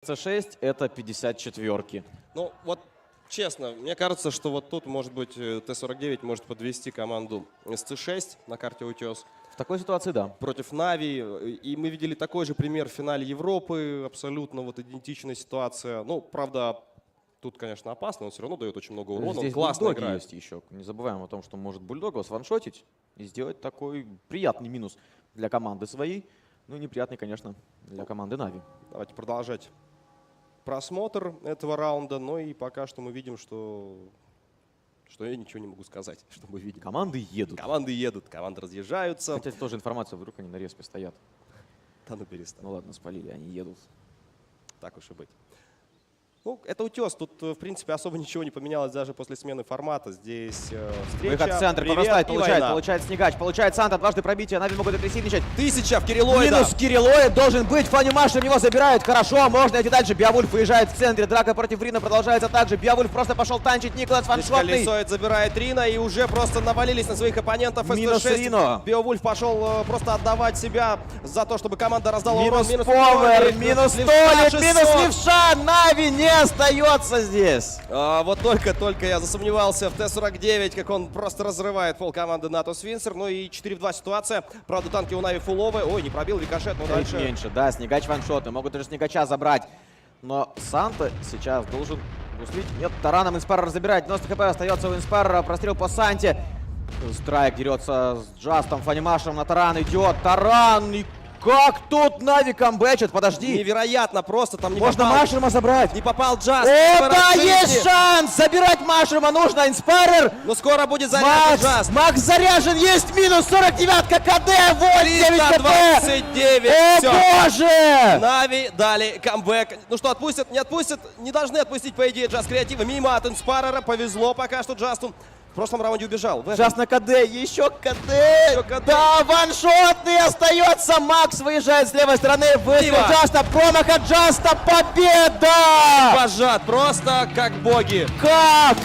С6 это 54-ки. Ну, вот честно, мне кажется, что вот тут, может быть, Т-49 может подвести команду СЦ-6 на карте Утес. В такой ситуации, да. Против Нави. И мы видели такой же пример в финале Европы. Абсолютно вот идентичная ситуация. Ну, правда, тут, конечно, опасно, он все равно дает очень много урона. Здесь Он классно бульдоги играет. есть еще. Не забываем о том, что может бульдога сваншотить и сделать такой приятный минус для команды своей. Ну и неприятный, конечно, для команды Нави. Давайте продолжать просмотр этого раунда. Но и пока что мы видим, что я ничего не могу сказать, что мы видим. Команды едут. Команды едут, команды разъезжаются. Хотя это тоже информация, вдруг они на респе стоят. Да ну перестань. Ну ладно, спалили, они едут. Так уж и быть. Ну, это Утес. Тут, в принципе, особо ничего не поменялось даже после смены формата. Здесь встреча. Выход в центр, Привет, прорастает, и получает, война. получает Снигач, получает Санта, дважды пробитие, Нави могут агрессивничать. 1000 в Кириллоида. Минус Кириллоид должен быть, Фанимаш у него забирают, хорошо, можно идти дальше. Биовульф выезжает в центре, драка против Рина продолжается также. Биовульф просто пошел танчить, Николас Здесь ваншотный. Колесоид забирает Рина и уже просто навалились на своих оппонентов. Минус СТ-6. Рино. Биовульф пошел просто отдавать себя за то, чтобы команда раздала урон. Минус Повер, Толик, минус Левша, Толик, минус 600. Левша, Нави не остается здесь. Вот только я засомневался в Т-49, как он просто разрывает пол команды НАТО Свинцер. Ну и 4 в 2 ситуация. Правда, танки у Нави фуловые. Ой, не пробил рикошет, но Чуть дальше. меньше, да, Снигач ваншоты, могут даже Снигача забрать. Но Санта сейчас должен гуслить. Нет, тараном Инспайрер забирает, 90 хп остается у Инспайрера, прострел по Санте. Страйк дерется с Джастом, Фанимашем на таран идет, таран, и как тут Нави камбэчит, подожди. Невероятно просто, там не Можно попал. Машерма забрать. Не попал Джаст. О, да, есть шанс! Забирать Машерма нужно, Инспайрер. Но скоро будет заряд Джаст. Макс заряжен, есть минус 49-ка КД, 89 КД. 329. О, Всё. боже! Нави дали камбэк. Ну что, отпустят? Не отпустят? Не должны отпустить, по идее, Джаст Креатива. Мимо от Инспайрера. Повезло пока что Джасту. В прошлом раунде убежал. Джаст на КД, еще КД. Да, ваншотный остается. Макс выезжает с левой стороны. Выстрел Пиво. Джаста, промах от Джаста, победа! Пожат. Просто как боги. Как?